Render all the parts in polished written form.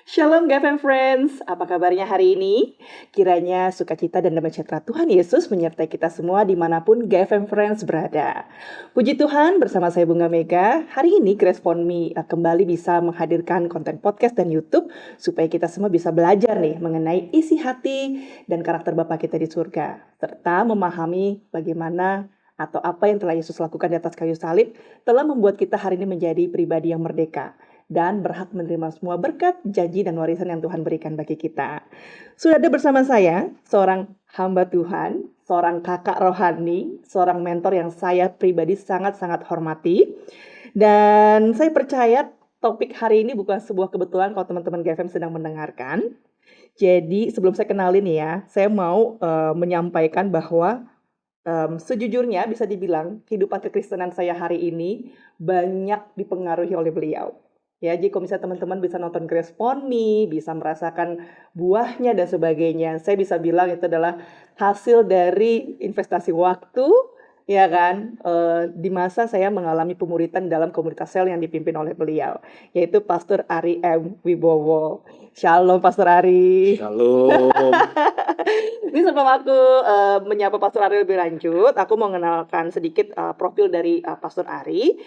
Shalom GFM Friends, apa kabarnya hari ini? Kiranya sukacita dan damai sejahtera Tuhan Yesus menyertai kita semua dimanapun GFM Friends berada. Puji Tuhan, bersama saya Bunga Mega, hari ini Grace For Me kembali bisa menghadirkan konten podcast dan YouTube supaya kita semua bisa belajar nih mengenai isi hati dan karakter Bapa kita di surga, serta memahami bagaimana atau apa yang telah Yesus lakukan di atas kayu salib telah membuat kita hari ini menjadi pribadi yang merdeka dan berhak menerima semua berkat, janji, dan warisan yang Tuhan berikan bagi kita. Sudah ada bersama saya seorang hamba Tuhan, seorang kakak rohani, seorang mentor yang saya pribadi sangat-sangat hormati. Dan saya percaya topik hari ini bukan sebuah kebetulan kalau teman-teman GFM sedang mendengarkan. Jadi sebelum saya kenalin ya, saya mau menyampaikan bahwa sejujurnya bisa dibilang kehidupan kekristenan saya hari ini banyak dipengaruhi oleh beliau. Ya, jadi kalau misalnya teman-teman bisa nonton Grace For Me, bisa merasakan buahnya dan sebagainya, saya bisa bilang itu adalah hasil dari investasi waktu, ya kan, di masa saya mengalami pemuritan dalam komunitas sel yang dipimpin oleh beliau, yaitu Pastor Ari M. Wibowo. Shalom Pastor Ari. Shalom. Ini sebelum aku menyapa Pastor Ari lebih lanjut, aku mau mengenalkan sedikit profil dari Pastor Ari.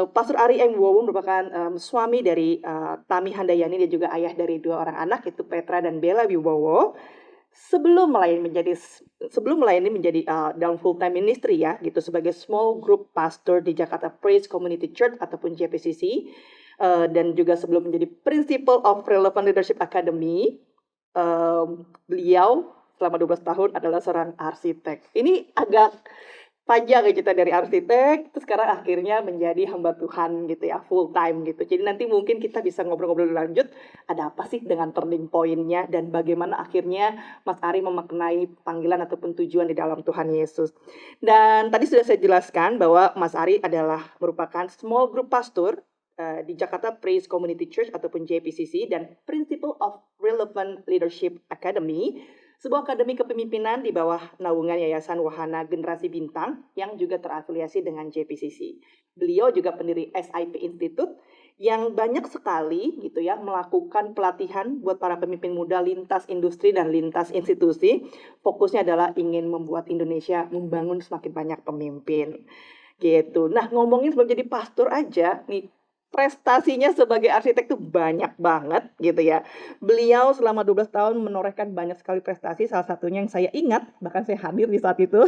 Pastor Ari M. Wibowo merupakan suami dari Tami Handayani dan juga ayah dari 2 orang anak, yaitu Petra dan Bella Wibowo. Sebelum melayani menjadi dalam full time ministry ya, gitu sebagai small group pastor di Jakarta Praise Community Church ataupun JPCC, dan juga sebelum menjadi Principal of Relevant Leadership Academy, beliau selama 12 tahun adalah seorang arsitek. Ini agak panjang ya cerita dari arsitek, terus sekarang akhirnya menjadi hamba Tuhan gitu ya, full time gitu. Jadi nanti mungkin kita bisa ngobrol-ngobrol lanjut, ada apa sih dengan turning point-nya dan bagaimana akhirnya Mas Ari memaknai panggilan ataupun tujuan di dalam Tuhan Yesus. Dan tadi sudah saya jelaskan bahwa Mas Ari adalah merupakan small group pastor di Jakarta Praise Community Church ataupun JPCC dan Principal of Relevant Leadership Academy, sebuah akademi kepemimpinan di bawah naungan Yayasan Wahana Generasi Bintang yang juga terafiliasi dengan JPCC. Beliau juga pendiri SIP Institute yang banyak sekali gitu ya melakukan pelatihan buat para pemimpin muda lintas industri dan lintas institusi. Fokusnya adalah ingin membuat Indonesia membangun semakin banyak pemimpin. Gitu. Nah, ngomongin sebelum jadi pastor aja nih, prestasinya sebagai arsitek tuh banyak banget gitu ya. Beliau selama 12 tahun menorehkan banyak sekali prestasi, salah satunya yang saya ingat, bahkan saya hadir di saat itu,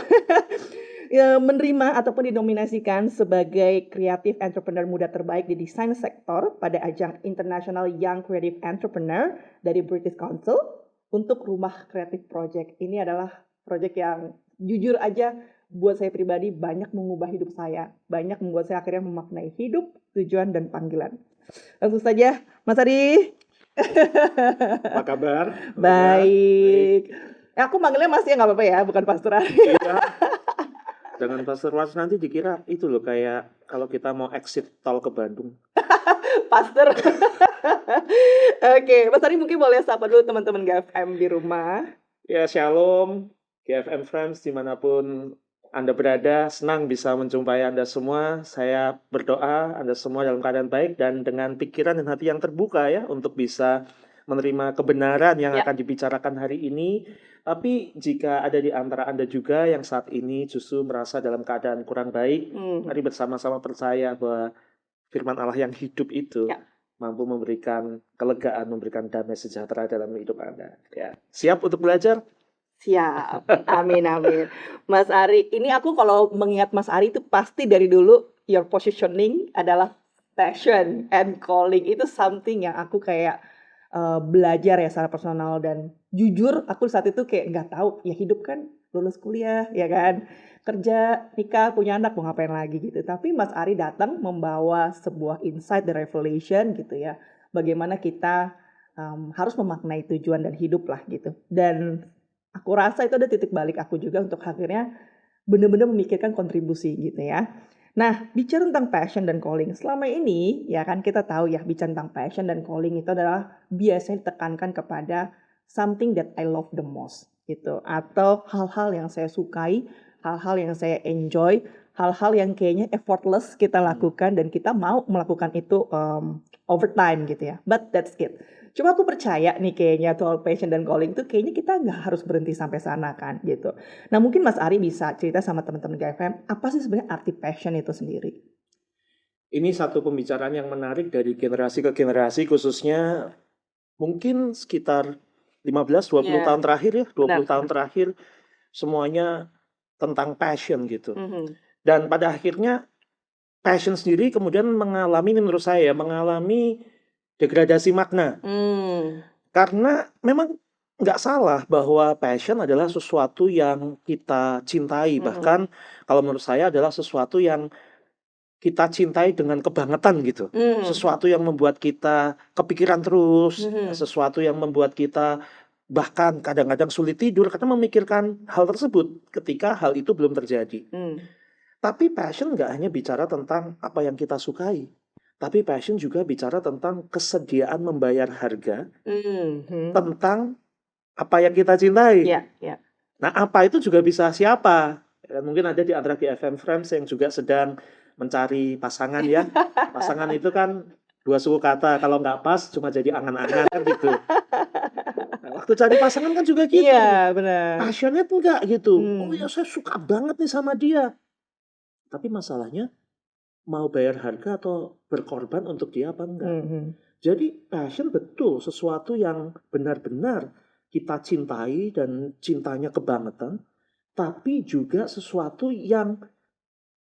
ya, menerima ataupun dinominasikan sebagai Creative Entrepreneur Muda Terbaik di Desain Sektor pada ajang International Young Creative Entrepreneur dari British Council untuk Rumah Creative Project. Ini adalah proyek yang jujur aja buat saya pribadi banyak mengubah hidup saya, banyak membuat saya akhirnya memaknai hidup, tujuan, dan panggilan. Langsung saja, Mas Ari. Apa kabar? Baik. Aku manggilnya Mas ya, nggak apa-apa ya, bukan Pastor Ari. Iya. Dengan Pastor Mas nanti dikira itu loh kayak kalau kita mau exit tol ke Bandung. Pastor. Oke, Mas Ari mungkin boleh sapa dulu teman-teman GFM di rumah. Ya, shalom. GFM Friends dimanapun Anda berada, senang bisa menjumpai Anda semua. Saya berdoa Anda semua dalam keadaan baik dan dengan pikiran dan hati yang terbuka ya untuk bisa menerima kebenaran yang akan dibicarakan hari ini. Tapi jika ada di antara Anda juga yang saat ini justru merasa dalam keadaan kurang baik, mari bersama-sama percaya bahwa firman Allah yang hidup itu mampu memberikan kelegaan, memberikan damai sejahtera dalam hidup Anda. Ya, siap untuk belajar? Siap, amin amin. Mas Ari, ini aku kalau mengingat Mas Ari itu pasti dari dulu your positioning adalah passion and calling. Itu something yang aku kayak belajar ya secara personal, dan jujur aku saat itu kayak nggak tahu ya, hidup kan lulus kuliah ya kan, kerja, nikah, punya anak, mau ngapain lagi gitu. Tapi Mas Ari datang membawa sebuah insight dan revelation gitu ya, bagaimana kita harus memaknai tujuan dan hidup lah gitu. Dan aku rasa itu ada titik balik aku juga untuk akhirnya benar-benar memikirkan kontribusi gitu ya. Nah, bicara tentang passion dan calling, selama ini ya kan kita tahu ya, bicara tentang passion dan calling itu adalah biasanya ditekankan kepada something that I love the most gitu, atau hal-hal yang saya sukai, hal-hal yang saya enjoy, hal-hal yang kayaknya effortless kita lakukan dan kita mau melakukan itu overtime gitu ya. But that's it. Cuma aku percaya nih kayaknya soal passion dan calling tuh kayaknya kita nggak harus berhenti sampai sana kan gitu. Nah mungkin Mas Ari bisa cerita sama teman-teman GFM apa sih sebenarnya arti passion itu sendiri? Ini satu pembicaraan yang menarik dari generasi ke generasi, khususnya mungkin sekitar 15-20 Iya, tahun terakhir ya, 20 benar. tahun terakhir semuanya tentang passion gitu. Mhm. Dan pada akhirnya passion sendiri kemudian menurut saya mengalami degradasi makna. Karena memang nggak salah bahwa passion adalah sesuatu yang kita cintai. Bahkan kalau menurut saya adalah sesuatu yang kita cintai dengan kebangetan gitu. Sesuatu yang membuat kita kepikiran terus, sesuatu yang membuat kita bahkan kadang-kadang sulit tidur karena memikirkan hal tersebut ketika hal itu belum terjadi. Tapi passion nggak hanya bicara tentang apa yang kita sukai, tapi passion juga bicara tentang kesediaan membayar harga tentang apa yang kita cintai. Ya. Nah, apa itu juga bisa siapa? Mungkin ada di antara GFM Friends yang juga sedang mencari pasangan ya. Pasangan itu kan dua suku kata, kalau nggak pas cuma jadi angan-angan kan gitu. Nah, waktu cari pasangan kan juga gitu. Iya, benar. Passionate enggak gitu. Oh ya saya suka banget nih sama dia. Tapi masalahnya mau bayar harga atau berkorban untuk dia apa enggak. Jadi passion betul sesuatu yang benar-benar kita cintai dan cintanya kebangetan, tapi juga sesuatu yang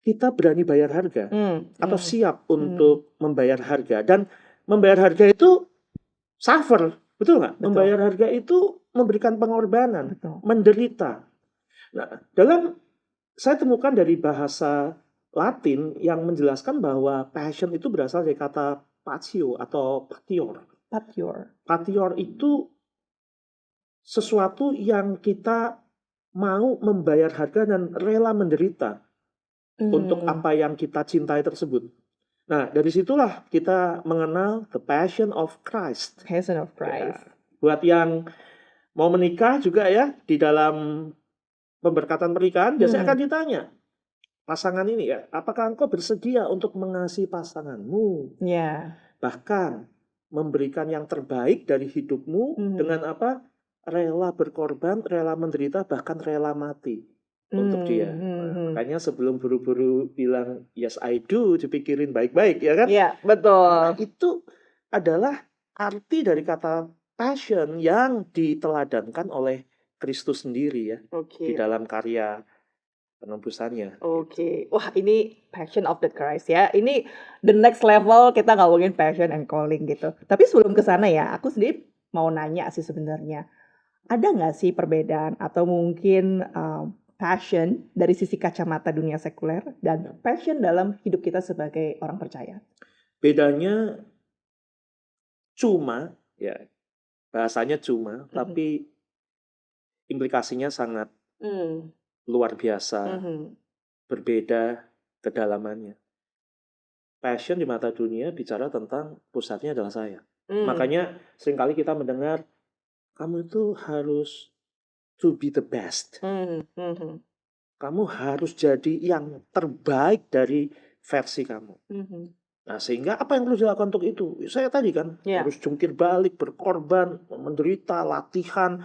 kita berani bayar harga atau siap untuk membayar harga. Dan membayar harga itu suffer, betul nggak? Membayar harga itu memberikan pengorbanan, menderita. Nah, saya temukan dari bahasa Latin yang menjelaskan bahwa passion itu berasal dari kata patio atau patior. Patior itu sesuatu yang kita mau membayar harga dan rela menderita untuk apa yang kita cintai tersebut. Nah, dari situlah kita mengenal the passion of Christ. Passion of Ya. Christ. Buat yang mau menikah juga ya, di dalam pemberkatan pernikahan biasanya akan ditanya, pasangan ini ya, apakah engkau bersedia untuk mengasihi pasanganmu? Ya. Bahkan memberikan yang terbaik dari hidupmu dengan apa? Rela berkorban, rela menderita, bahkan rela mati untuk dia. Nah, makanya sebelum buru-buru bilang yes I do, dipikirin baik-baik ya kan? Iya, betul. Nah, itu adalah arti dari kata passion yang diteladankan oleh Kristus sendiri ya, di dalam karya penebusannya. Wah ini passion of the Christ ya. Ini the next level kita ngomongin passion and calling gitu. Tapi sebelum ke sana ya, aku sendiri mau nanya sih sebenarnya. Ada nggak sih perbedaan atau mungkin passion dari sisi kacamata dunia sekuler dan passion dalam hidup kita sebagai orang percaya? Bedanya cuma, ya bahasanya cuma, tapi implikasinya sangat luar biasa, berbeda kedalamannya. Passion di mata dunia bicara tentang pusatnya adalah saya. Makanya seringkali kita mendengar, kamu itu harus to be the best. Kamu harus jadi yang terbaik dari versi kamu. Nah, sehingga apa yang perlu dilakukan untuk itu? Saya tadi kan harus jungkir balik, berkorban, menderita, latihan.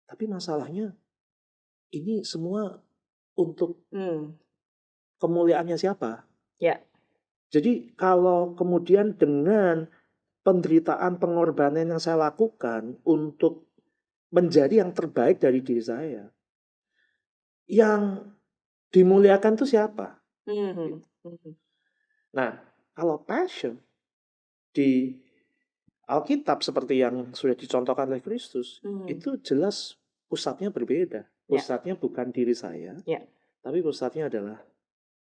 Tapi masalahnya ini semua untuk kemuliaannya siapa? Jadi kalau kemudian dengan penderitaan, pengorbanan yang saya lakukan untuk menjadi yang terbaik dari diri saya, yang dimuliakan itu siapa? Nah, kalau passion di Alkitab seperti yang sudah dicontohkan oleh Kristus, itu jelas pusatnya berbeda. Pusatnya bukan diri saya, tapi pusatnya adalah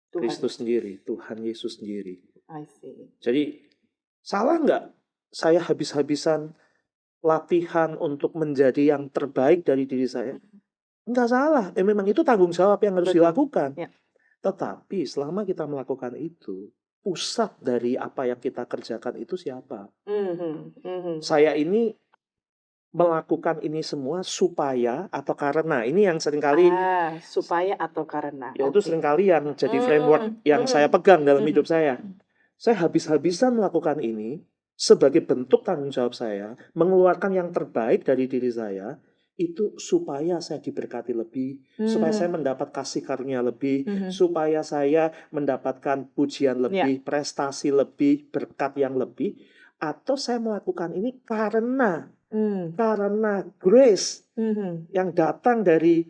Kristus sendiri, Tuhan Yesus sendiri. Jadi salah nggak saya habis-habisan latihan untuk menjadi yang terbaik dari diri saya? Enggak salah, memang itu tanggung jawab yang harus dilakukan. Tetapi selama kita melakukan itu, pusat dari apa yang kita kerjakan itu siapa? Saya ini melakukan ini semua supaya atau karena, ini yang seringkali supaya atau karena. Itu seringkali yang jadi framework yang saya pegang dalam hidup saya. Saya habis-habisan melakukan ini sebagai bentuk tanggung jawab saya, mengeluarkan yang terbaik dari diri saya, itu supaya saya diberkati lebih, supaya saya mendapat kasih karunia lebih, supaya saya mendapatkan pujian Ya. lebih, prestasi lebih, berkat yang lebih, atau saya melakukan ini karena grace yang datang dari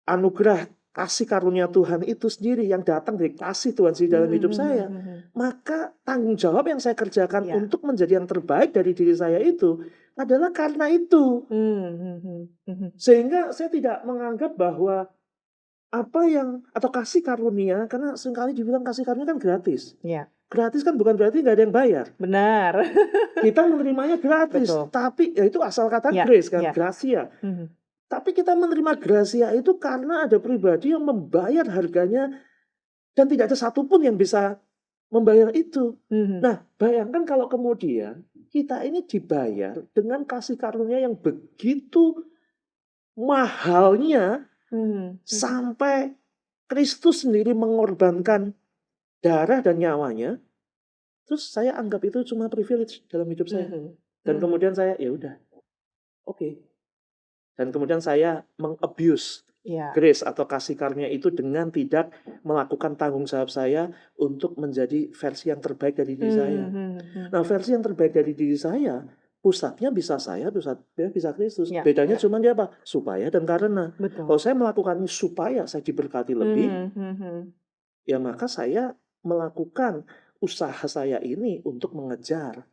anugerah kasih karunia Tuhan itu sendiri, yang datang dari kasih Tuhan sendiri dalam hidup saya. Maka tanggung jawab yang saya kerjakan Ya. untuk menjadi yang terbaik dari diri saya itu adalah karena itu. Sehingga saya tidak menganggap bahwa apa yang atau kasih karunia, karena seringkali dibilang kasih karunia kan gratis. Ya. Gratis kan bukan berarti nggak ada yang bayar. Benar. Kita menerimanya gratis, Betul. tapi ya itu asal kata Ya, grace kan, ya. gracia. Tapi kita menerima gracia itu karena ada pribadi yang membayar harganya dan tidak ada satupun yang bisa membayar itu. Nah, bayangkan kalau kemudian kita ini dibayar dengan kasih karunia yang begitu mahalnya sampai Kristus sendiri mengorbankan darah dan nyawanya. Terus saya anggap itu cuma privilege dalam hidup saya. Dan kemudian saya ya udah, oke. Dan kemudian saya mengabuse grace atau kasih karunia itu dengan tidak melakukan tanggung jawab saya untuk menjadi versi yang terbaik dari diri saya. Nah, versi yang terbaik dari diri saya, pusatnya bisa saya, pusatnya bisa Kristus. Ya. Bedanya cuma dia apa? Supaya dan karena. Betul. Kalau saya melakukan ini supaya saya diberkati lebih, ya maka saya melakukan usaha saya ini untuk mengejar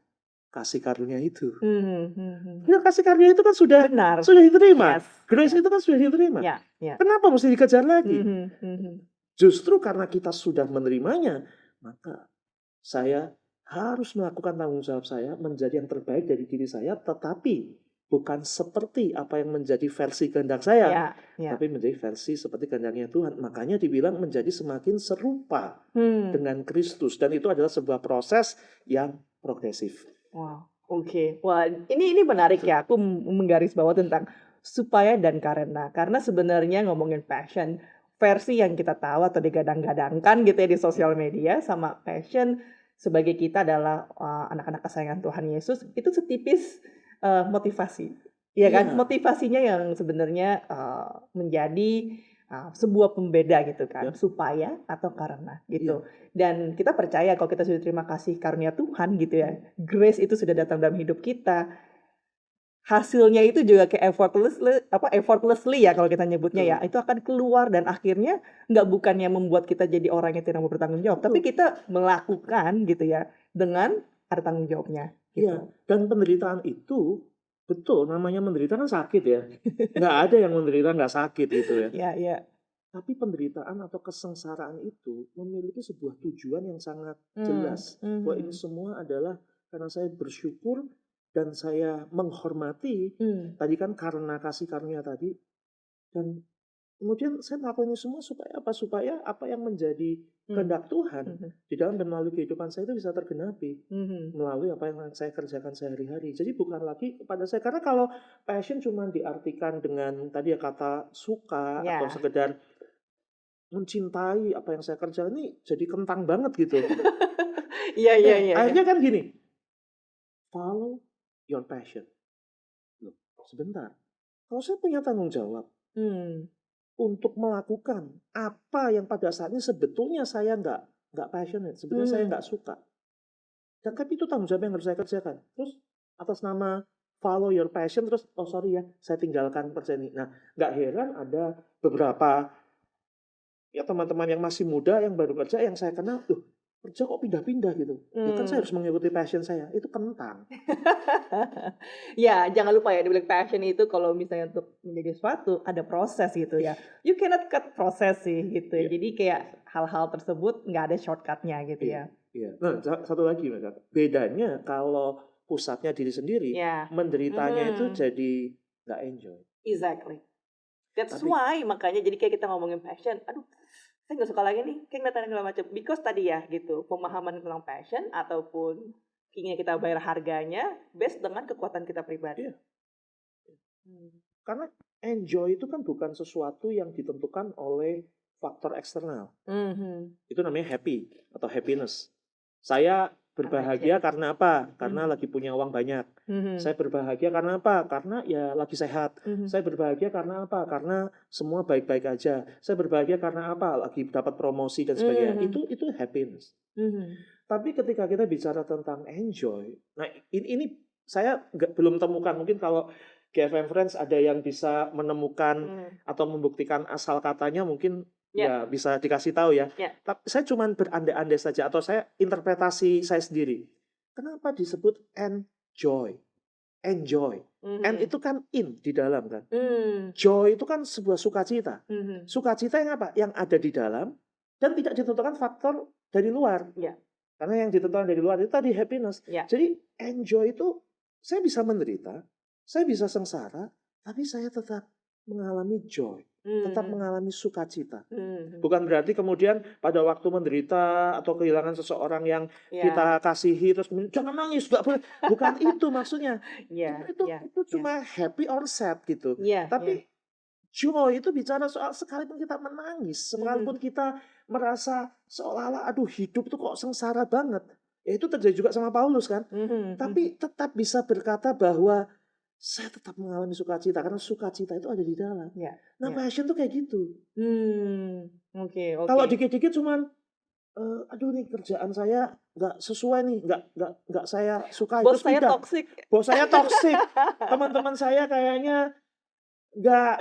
kasih karunia itu. Ya, kasih karunia itu kan sudah Benar. diterima. Yes. Grace itu kan sudah diterima. Ya, ya. Kenapa mesti dikejar lagi? Justru karena kita sudah menerimanya, maka saya harus melakukan tanggung jawab saya menjadi yang terbaik dari diri saya, tetapi bukan seperti apa yang menjadi versi kehendak saya, tapi menjadi versi seperti kehendaknya Tuhan. Makanya dibilang menjadi semakin serupa dengan Kristus, dan itu adalah sebuah proses yang progresif. Wow, oke. Wah, ini menarik ya. Aku menggarisbawahi tentang supaya dan karena sebenarnya ngomongin passion, versi yang kita tahu atau digadang-gadangkan gitu ya di sosial media sama passion sebagai kita adalah anak-anak kesayangan Tuhan Yesus, itu setipis motivasi. Ya kan? Iya. Motivasinya yang sebenarnya menjadi sebuah pembeda gitu kan, supaya atau karena gitu. Dan kita percaya kalau kita sudah terima kasih karunia Tuhan gitu ya, grace itu sudah datang dalam hidup kita, hasilnya itu juga kayak effortlessly ya kalau kita nyebutnya ya, itu akan keluar dan akhirnya nggak bukannya membuat kita jadi orang yang tidak mau bertanggung jawab, tapi kita melakukan gitu ya dengan ada tanggung jawabnya. Iya, dan penderitaan itu betul, namanya menderita kan sakit ya. Nggak ada yang menderita nggak sakit gitu ya. Iya. Tapi penderitaan atau kesengsaraan itu memiliki sebuah tujuan yang sangat jelas. Bahwa ini semua adalah karena saya bersyukur dan saya menghormati. Tadi kan karena kasih karunia tadi. Dan kemudian saya melakukan ini semua supaya apa? Supaya apa yang menjadi kehendak Tuhan di dalam dan melalui kehidupan saya itu bisa tergenapi. Melalui apa yang saya kerjakan sehari-hari. Jadi bukan lagi kepada saya. Karena kalau passion cuma diartikan dengan tadi ya kata suka atau sekedar mencintai apa yang saya kerjakan, ini jadi kentang banget gitu. Iya. Akhirnya kan gini, follow your passion. Loh, sebentar. Kalau saya punya tanggung jawab untuk melakukan apa yang pada saat ini sebetulnya saya nggak passionate, sebetulnya saya nggak suka. Dan tapi itu tanggung jawab yang harus saya kerjakan. Terus atas nama follow your passion, terus oh sorry ya, saya tinggalkan pekerjaan ini. Nah, nggak heran ada beberapa ya teman-teman yang masih muda yang baru kerja yang saya kenal, tuh kerja kok pindah-pindah gitu. Ya kan saya harus mengikuti passion saya. Itu kentang. Ya, jangan lupa ya dibilang passion itu kalau misalnya untuk menjadi sesuatu ada proses gitu ya. You cannot cut proses sih gitu. Jadi kayak hal-hal tersebut nggak ada shortcutnya gitu ya. Iya. Nah, satu lagi Mbak. Bedanya kalau pusatnya diri sendiri, menderitanya itu jadi nggak enjoy. Exactly. That's why makanya jadi kayak kita ngomongin passion, aduh saya nggak suka lagi nih, kayak ngeliatin segala macam. Because tadi ya gitu, pemahaman tentang passion ataupun ingin kita bayar harganya based dengan kekuatan kita pribadi. Iya. Karena enjoy itu kan bukan sesuatu yang ditentukan oleh faktor eksternal. Itu namanya happy atau happiness. Saya Apa berbahagia aja? karena apa? Karena Mhm. lagi punya uang banyak. Mhm. Saya berbahagia karena apa? Karena ya lagi sehat. Mhm. Saya berbahagia karena apa? Karena semua baik-baik aja. Saya berbahagia karena apa? Lagi dapat promosi dan sebagainya. Mhm. Itu happiness. Mhm. Tapi ketika kita bicara tentang enjoy, nah ini saya belum temukan. Mungkin kalau GFM Friends ada yang bisa menemukan Mhm. atau membuktikan asal katanya, mungkin Ya, ya bisa dikasih tahu ya. ya. Tapi saya cuma berandai-andai saja atau saya interpretasi saya sendiri. Kenapa disebut enjoy? Enjoy. And Mhm. itu kan in di dalam kan. Mmm. Joy itu kan sebuah sukacita. Mhm. Sukacita yang apa? Yang ada di dalam dan tidak ditentukan faktor dari luar. Ya, Karena yang ditentukan dari luar itu tadi happiness. ya. Jadi enjoy itu saya bisa menderita, saya bisa sengsara, tapi saya tetap mengalami joy, tetap Mhm. mengalami sukacita. Mhm. Bukan berarti kemudian pada waktu menderita atau kehilangan seseorang yang Ya, kita kasihi terus jangan nangis, nggak boleh. Bukan itu maksudnya. ya, Itu ya, itu ya. cuma happy or sad gitu. Iya, iya. Tapi joy itu bicara soal sekalipun kita menangis, Mhm. sekalipun kita merasa seolah-olah aduh hidup tuh kok sengsara banget. Ya itu terjadi juga sama Paulus kan. Mhm. Mhm. Tapi tetap bisa berkata bahwa saya tetap mengalami sukacita karena sukacita itu ada di dalam. Ya, Nah, ya. passion tuh kayak gitu. Oke, Kalau oke. dikit-dikit cuman aduh nih kerjaan saya nggak sesuai nih, nggak saya sukai Bos terus saya pindah. toksik. Bos saya toksik, teman-teman saya kayaknya nggak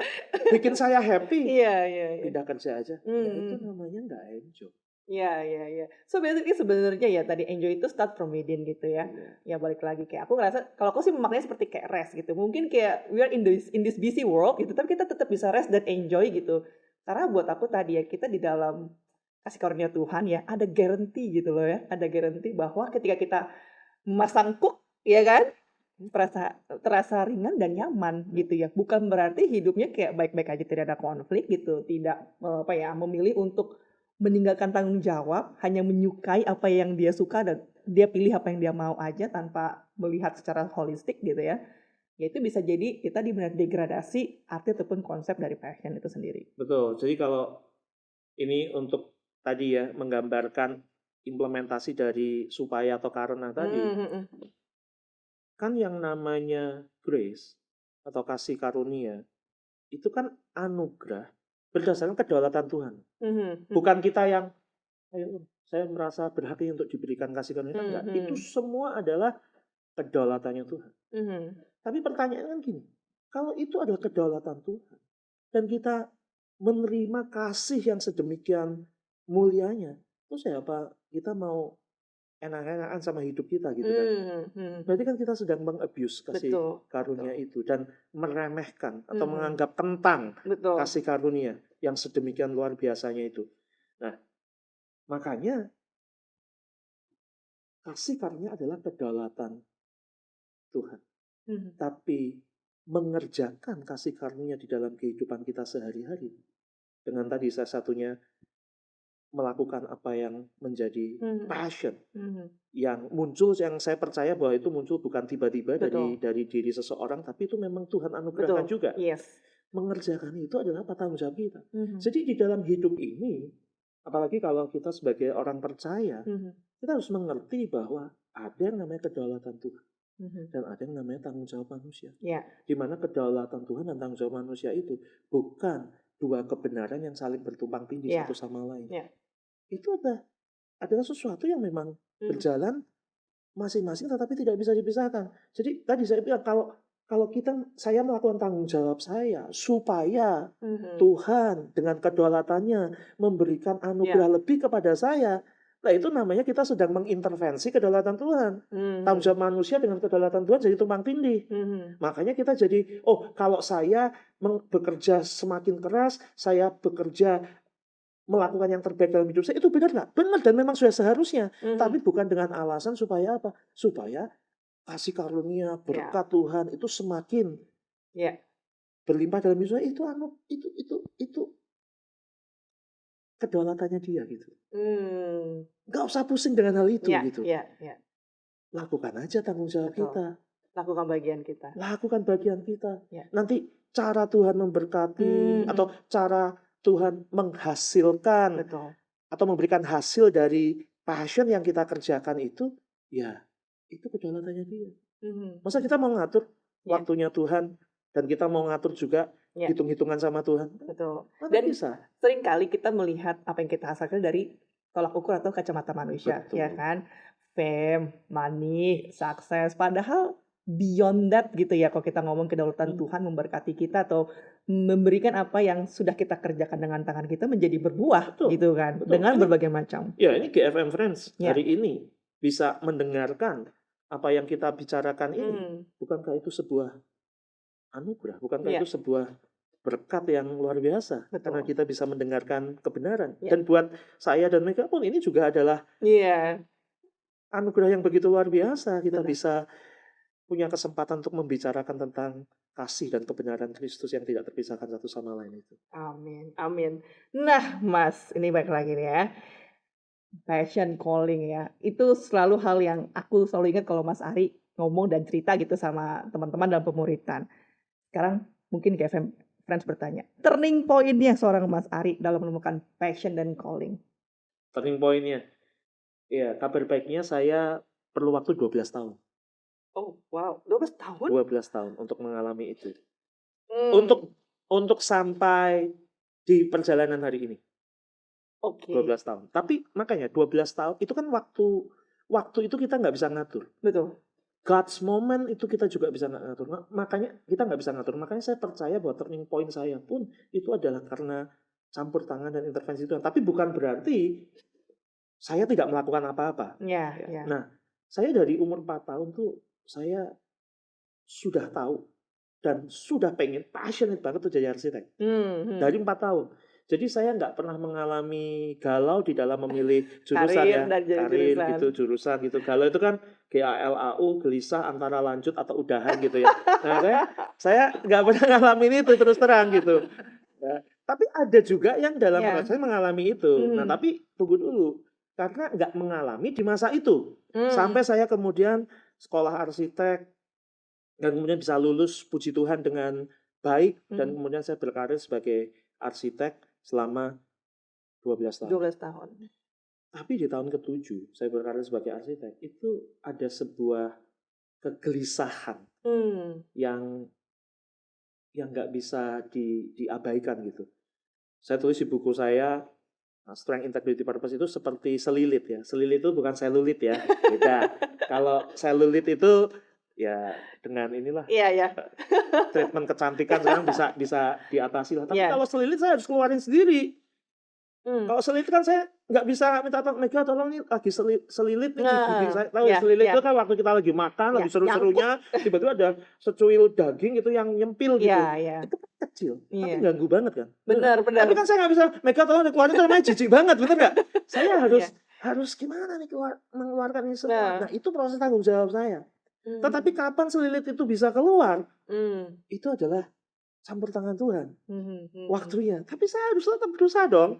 bikin saya happy. Iya, iya, iya. Pindah kerja aja, ya itu Mhm. namanya nggak enjoy. Iya, iya, iya. So basically sebenarnya ya tadi enjoy itu start from within gitu ya. Iya, Ya balik lagi kayak aku ngerasa kalau aku sih memaknanya seperti kayak rest gitu. Mungkin kayak we are in this busy world gitu, tapi kita tetap bisa rest dan enjoy gitu. Karena buat aku tadi ya kita di dalam kasih karunia Tuhan ya ada guarantee gitu loh ya. Ada guarantee bahwa ketika kita memasang cook ya kan terasa terasa ringan dan nyaman gitu ya. Bukan berarti hidupnya kayak baik-baik aja tidak ada konflik gitu, tidak apa ya memilih untuk meninggalkan tanggung jawab, hanya menyukai apa yang dia suka dan dia pilih apa yang dia mau aja tanpa melihat secara holistik gitu ya. Ya itu bisa jadi kita degradasi arti ataupun konsep dari passion itu sendiri. betul. Jadi kalau ini untuk tadi ya menggambarkan implementasi dari supaya atau karena tadi, Mhm, mhm. kan yang namanya grace atau kasih karunia itu kan anugerah berdasarkan kedaulatan Tuhan. Mhm, mhm. Bukan kita yang ayo saya merasa berhak ini untuk diberikan kasih karunia enggak. Itu Mhm, semua adalah kedaulatannya Tuhan. mhm. Tapi pertanyaannya kan gini, kalau itu adalah kedaulatan Tuhan dan kita menerima kasih yang sedemikian mulianya, terus ya apa kita mau enak-enakan sama hidup kita gitu kan? Mhm, mhm. Berarti kan kita sedang mengabuse kasih Betul, betul. karunia itu dan meremehkan atau Mhm, menganggap kentang betul. kasih karunia yang sedemikian luar biasanya itu. Nah, makanya kasih karunia adalah kedaulatan Tuhan. Mhm. Tapi mengerjakan kasih karunia di dalam kehidupan kita sehari-hari dengan tadi salah satunya melakukan apa yang menjadi Mhm, passion mhm. yang muncul yang saya percaya bahwa itu muncul bukan tiba-tiba Betul, dari diri seseorang tapi itu memang Tuhan anugerahkan betul. juga. Yes. Mengerjakan itu adalah apa tanggung jawab kita. Mhm, Jadi di dalam hidup ini apalagi kalau kita sebagai orang percaya mhm, kita harus mengerti bahwa ada yang namanya kedaulatan Tuhan mhm. dan ada yang namanya tanggung jawab manusia. Ya, Di mana kedaulatan Tuhan dan tanggung jawab manusia itu bukan dua kebenaran yang saling bertumpang tindih ya, satu sama lain. ya. Itu adalah sesuatu yang memang Mhm, berjalan masing-masing tetapi tidak bisa dipisahkan. Jadi tadi saya bilang kalau saya melakukan tanggung jawab saya supaya mhm. Tuhan dengan kedaulatannya memberikan Ya. anugerah lebih kepada saya. Nah itu namanya kita sedang mengintervensi kedaulatan Tuhan. Tanggung Mhm, jawab manusia dengan kedaulatan Tuhan jadi tumpang tindih. mhm. Makanya kita jadi, oh kalau saya bekerja semakin keras, saya bekerja melakukan yang terbaik dalam hidup saya, itu benar nggak? Benar dan memang sudah seharusnya. Tapi Mhm. bukan dengan alasan supaya apa? Supaya kasih karunia, Ya, berkat Tuhan itu semakin ya. berlimpah dalam hidup saya. Itu kedaulatannya dia gitu. Mmm. Nggak usah pusing dengan hal itu Ya, gitu. ya, ya. Lakukan aja tanggung jawab Betul. kita. Lakukan bagian kita. Lakukan bagian kita. Ya. Nanti cara Tuhan memberkati atau Mhm. cara Tuhan menghasilkan Betul. atau memberikan hasil dari passion yang kita kerjakan itu, ya itu kedaulatannya dia. Mhm. Masa kita mau ngatur Ya. waktunya Tuhan dan kita mau ngatur juga Ya. hitung-hitungan sama Tuhan? Betul. Mana Dan bisa? seringkali kita melihat apa yang kita hasilkan dari tolak ukur atau kacamata manusia, ya Betul. kan? Fame, money, sukses. Padahal beyond that gitu ya, kalau kita ngomong kedaulatan Tuhan memberkati kita atau memberikan apa yang sudah kita kerjakan dengan tangan kita menjadi berbuah Betul, gitu kan, betul. dengan Ini berbagai macam. ya ini GFM Friends Ya. hari ini bisa mendengarkan apa yang kita bicarakan ini. Bukankah itu sebuah anugerah? Bukankah Ya. itu sebuah berkat yang luar biasa? Betul. Karena kita bisa mendengarkan kebenaran. Ya. Dan buat saya dan Mega pun ini juga adalah Iya. anugerah yang begitu luar biasa. Kita Benar. bisa punya kesempatan untuk membicarakan tentang kasih dan kebenaran Kristus yang tidak terpisahkan satu sama lain itu. Amin, amin. Nah, Mas, ini balik lagi nih ya. Passion, calling ya. Itu selalu hal yang aku selalu ingat kalau Mas Ari ngomong dan cerita gitu sama teman-teman dalam pemuritan. Sekarang mungkin GFM Friends bertanya, turning point-nya seorang Mas Ari dalam menemukan passion dan calling. Turning point-nya. Ya, kabar baiknya saya perlu waktu 12 tahun. Oh, wow. 12 tahun? 12 tahun untuk mengalami itu. Untuk sampai di perjalanan hari ini. Oke. 12 tahun. Tapi makanya 12 tahun itu kan waktu itu kita nggak bisa ngatur. Betul. God's moment itu kita juga bisa ngatur. Makanya kita nggak bisa ngatur. Makanya saya percaya bahwa turning point saya pun itu adalah karena campur tangan dan intervensi Tuhan. Tapi bukan berarti saya tidak melakukan apa-apa. Ya, ya. Nah, saya dari umur 4 tahun tuh saya sudah tahu dan sudah pengen passionate banget tuh jadi arsitek. Dari 4 tahun. Jadi saya nggak pernah mengalami galau di dalam memilih jurusan karir gitu, jurusan gitu. Galau itu kan GALAU, gelisah antara lanjut atau udahan gitu ya. Nah, saya nggak pernah ngalamin itu terus terang gitu. Ya, tapi ada juga yang dalam saya mengalami itu. Nah, tapi tunggu dulu. Karena nggak mengalami di masa itu. Sampai saya kemudian sekolah arsitek dan kemudian bisa lulus puji Tuhan dengan baik dan kemudian saya berkarir sebagai arsitek selama 12 tahun. 12 tahun. Tapi di tahun ke-7 saya berkarir sebagai arsitek itu ada sebuah kegelisahan yang nggak bisa diabaikan gitu. Saya tulis di buku saya Strength, Integrity, Purpose itu seperti selilit ya. Selilit itu bukan selulit ya. Beda. Kalau selulit itu ya dengan inilah. Iya. Treatment kecantikan sekarang bisa diatasi lah. Tapi kalau selilit saya harus keluarin sendiri. Kalau selilit kan saya nggak bisa minta Mega tolong nih lagi selilit nih di gigi saya. Tahu selilit itu kan waktu kita lagi makan, lagi seru-serunya, tiba-tiba ada secuil daging itu yang nyempil gitu. Itu kan kecil, tapi ganggu banget kan. Benar. Tapi kan saya nggak bisa Mega tolong dikeluarin itu namanya jijik banget, bener nggak? Saya harus gimana nih mengeluarkan ini semua. Nah itu proses tanggung jawab saya. Tetapi kapan selilit itu bisa keluar? Itu adalah campur tangan Tuhan, waktunya. Tapi saya harus tetap berusaha dong,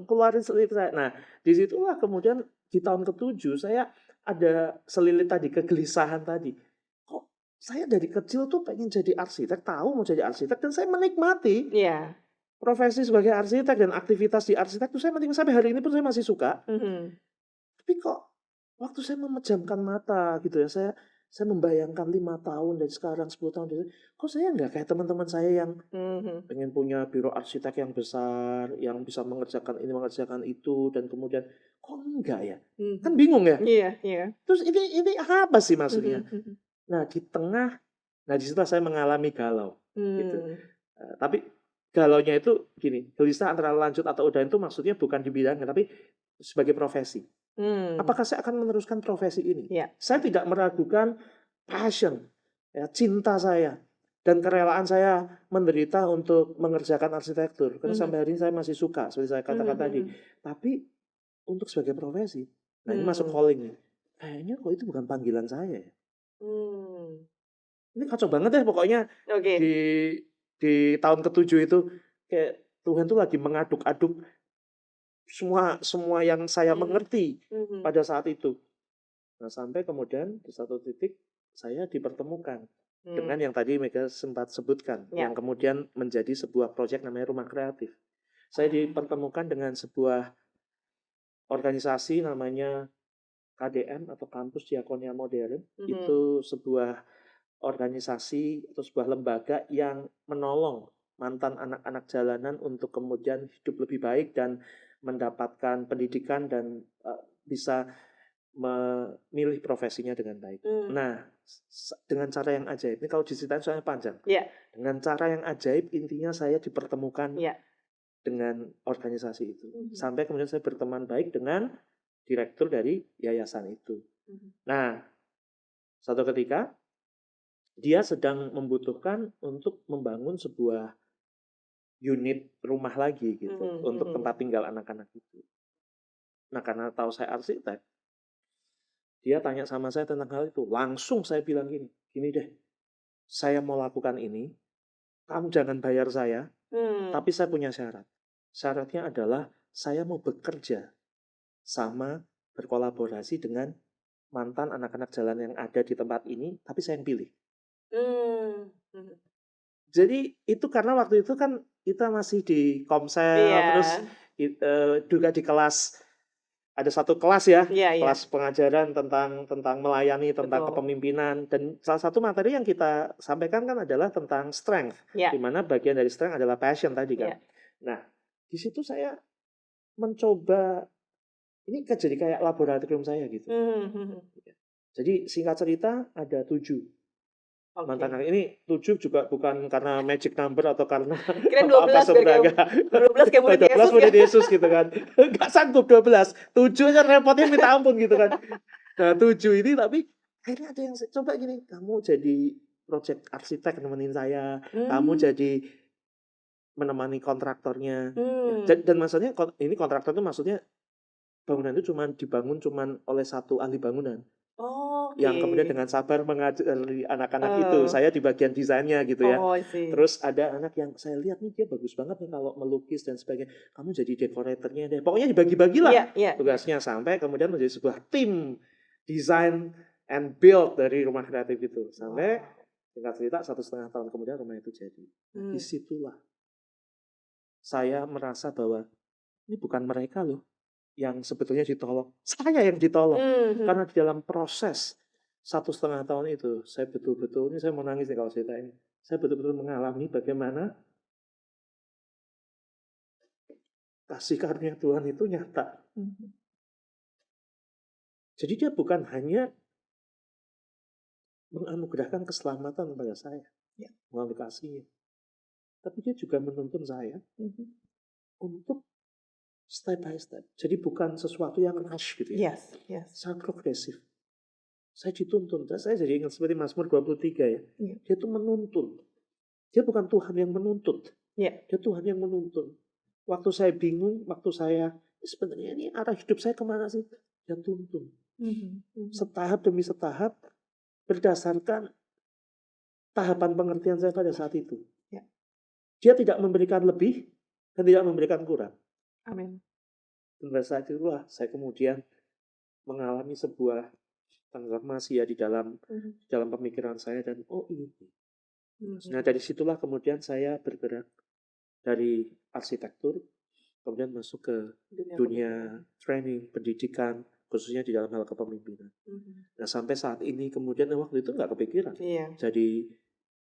keluarin selilit saya. Nah, disitulah kemudian di tahun ke-7 saya ada selilit tadi, kegelisahan tadi. Kok saya dari kecil tuh pengen jadi arsitek, tahu mau jadi arsitek, dan saya menikmati profesi sebagai arsitek dan aktivitas di arsitek tuh saya menikmati. Sampai hari ini pun saya masih suka. Tapi kok waktu saya memejamkan mata gitu ya, saya membayangkan 5 tahun dari sekarang, 10 tahun dari kok saya nggak kayak teman-teman saya yang pengen punya biro arsitek yang besar, yang bisa mengerjakan ini, mengerjakan itu, dan kemudian kok enggak ya? Kan bingung ya? Iya. Terus ini apa sih maksudnya? Nah, di situ saya mengalami galau gitu. Tapi galaunya itu gini, gelisah antara lanjut atau udahan itu maksudnya bukan di bidangnya, tapi sebagai profesi. Apakah saya akan meneruskan profesi ini? Saya tidak meragukan passion, cinta saya dan kerelaan saya menderita untuk mengerjakan arsitektur. Karena sampai hari ini saya masih suka, seperti saya katakan tadi. Tapi untuk sebagai profesi, nah ini masuk calling. Kayaknya kok itu bukan panggilan saya ya. Ini kacau banget deh pokoknya. Di tahun ke-7 itu kayak Tuhan tuh lagi mengaduk-aduk semua yang saya mengerti pada saat itu. Nah, sampai kemudian di satu titik saya dipertemukan dengan yang tadi Mega sempat sebutkan, yang kemudian menjadi sebuah proyek namanya Rumah Kreatif. Saya dipertemukan dengan sebuah organisasi namanya KDM atau Kampus Diakonia Modern. Mhm. Itu sebuah organisasi atau sebuah lembaga yang menolong mantan anak-anak jalanan untuk kemudian hidup lebih baik dan mendapatkan pendidikan dan bisa memilih profesinya dengan baik. Nah, dengan cara yang ajaib, ini kalau diceritain soalnya panjang. Iya. Dengan cara yang ajaib, intinya saya dipertemukan Iya. dengan organisasi itu. Sampai kemudian saya berteman baik dengan direktur dari yayasan itu. Nah, suatu ketika dia sedang membutuhkan untuk membangun sebuah unit rumah lagi gitu untuk tempat tinggal anak-anak itu. Nah, karena tahu saya arsitek, dia tanya sama saya tentang hal itu. Langsung saya bilang gini deh, saya mau lakukan ini, kamu jangan bayar saya, tapi saya punya syarat. Syaratnya adalah saya mau bekerja sama berkolaborasi dengan mantan anak-anak jalan yang ada di tempat ini, tapi saya yang pilih. Jadi itu karena waktu itu kan kita masih di Komsel, terus juga di kelas, ada satu kelas ya, kelas pengajaran tentang melayani, tentang kepemimpinan, dan salah satu materi yang kita sampaikan kan adalah tentang strength, di mana bagian dari strength adalah passion tadi kan. Nah, di situ saya mencoba, ini kan jadi kayak laboratorium saya gitu. Jadi singkat cerita ada 7 mantan anak ini. 7 juga bukan karena magic number atau karena apa-apa sebenarnya. 12 kayak murid Yesus gitu kan. Enggak sanggup 12. 7 aja repotnya minta ampun gitu kan. Nah, 7 ini tapi akhirnya ada yang coba gini, kamu jadi project arsitek nemenin saya. Kamu jadi menemani kontraktornya. Dan maksudnya ini kontraktor itu maksudnya bangunan itu dibangun oleh satu ahli bangunan. Yang kemudian dengan sabar mengajari anak-anak itu. Saya di bagian desainnya gitu ya. Terus ada anak yang saya lihat nih dia bagus banget nih kalau melukis dan sebagainya. Kamu jadi dekoratornya deh. Pokoknya dibagi-bagilah tugasnya sampai kemudian menjadi sebuah tim design and build dari rumah kreatif itu. Sampai singkat cerita 1,5 tahun kemudian rumah itu jadi. Disitulah saya merasa bahwa ini bukan mereka loh yang sebetulnya ditolong, saya yang ditolong. Karena di dalam proses 1,5 tahun itu, saya betul-betul, ini saya mau nangis nih kalau cerita ini, saya betul-betul mengalami bagaimana kasih karunia Tuhan itu nyata. Jadi dia bukan hanya menganugerahkan keselamatan kepada saya, melalui kasihnya, tapi dia juga menuntun saya untuk step by step. Jadi bukan sesuatu yang rush gitu ya. Sangat progresif. Saya dituntun. Saya jadi ingat seperti Mazmur 23 ya. Dia itu menuntun. Dia bukan Tuhan yang menuntut. Dia Tuhan yang menuntun. Waktu saya bingung, waktu saya sebenarnya ini arah hidup saya kemana sih? Dia tuntun. Setahap demi setahap berdasarkan tahapan pengertian saya pada saat itu. Dia tidak memberikan lebih dan tidak memberikan kurang. Amin. Dan pada saat itulah saya kemudian mengalami sebuah transformasi ya di dalam pemikiran saya dan ini. Nah dari situlah kemudian saya bergerak dari arsitektur kemudian masuk ke dunia training, pendidikan, khususnya di dalam hal kepemimpinan. Nah sampai saat ini kemudian waktu itu nggak kepikiran jadi